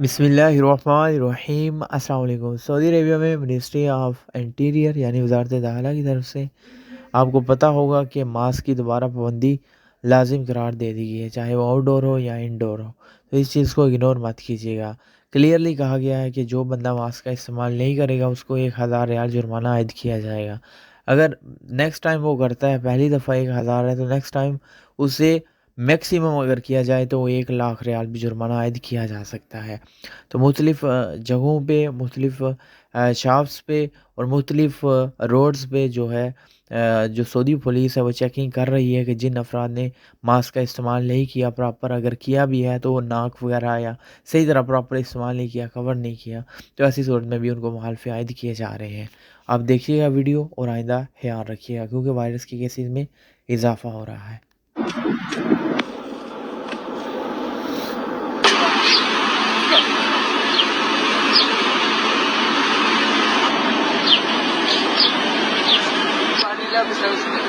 बिस्मिल्लाहिर्रहमानिर्रहीम। अस्सलाम वालेकुम। सऊदी अरेबिया में मिनिस्ट्री ऑफ इंटीरियर यानी वजारत दाखिला की तरफ से आपको पता होगा कि मास्क की दोबारा पाबंदी लाजिम करार दे दी गई है, चाहे वो आउटडोर हो या इंडोर हो। तो इस चीज़ को इग्नोर मत कीजिएगा। क्लियरली कहा गया है कि जो बंदा मास्क का इस्तेमाल नहीं करेगा उसको 1000 रियाल जुर्माना आयद किया जाएगा। अगर नेक्स्ट टाइम वो करता है, पहली दफ़ा 1000 है, तो नेक्स्ट टाइम उसे मैक्सिमम अगर किया जाए तो 1 लाख रियाल भी जुर्माना आयद किया जा सकता है। तो मुख्तलिफ़ जगहों पे, मुख्तलिफ़ शॉप्स पे और मुख्तलिफ़ रोड्स पे जो है जो सऊदी पुलिस है वो चेकिंग कर रही है कि जिन अफराद ने मास्क का इस्तेमाल नहीं किया प्रॉपर, अगर किया भी है तो वो नाक वगैरह या सही तरह प्रॉपर इस्तेमाल नहीं किया, कवर नहीं किया, तो ऐसी सूरत में भी उनको मुखालफे आयद किए जा रहे हैं। आप देखिएगा वीडियो और आइंदा ख्याल रखिएगा क्योंकि वायरस के केसेस में इजाफा हो रहा है।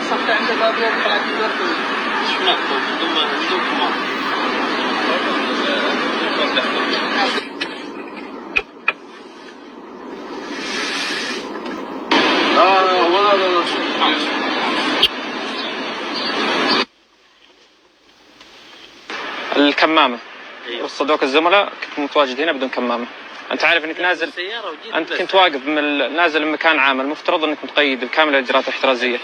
صفت عند الباب يطلع في الورد شنو عندكم الكمامة وصدوك الزملاء كنت متواجد هنا بدون كمامة. أنت عارف إنك نازل، أنت كنت واقف نازل من مكان عام، المفترض إنك متقيد بكامل الإجراءات الاحترازية.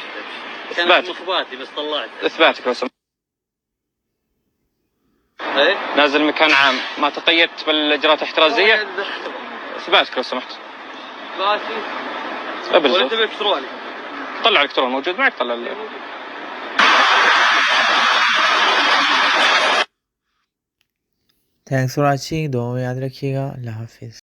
كانت مخباتي بس طلعت إثباتك لو سمحت. نازل مكان عام ما تقيدت بالإجراءات الاحترازية. إثباتك لو سمحت. ولا أنت بإلكتروني؟ طلع الإلكترون موجود معك، طلع थैंक्स फॉर वॉचिंग। दुआ में याद रखिएगा। अल्लाह हाफिज़।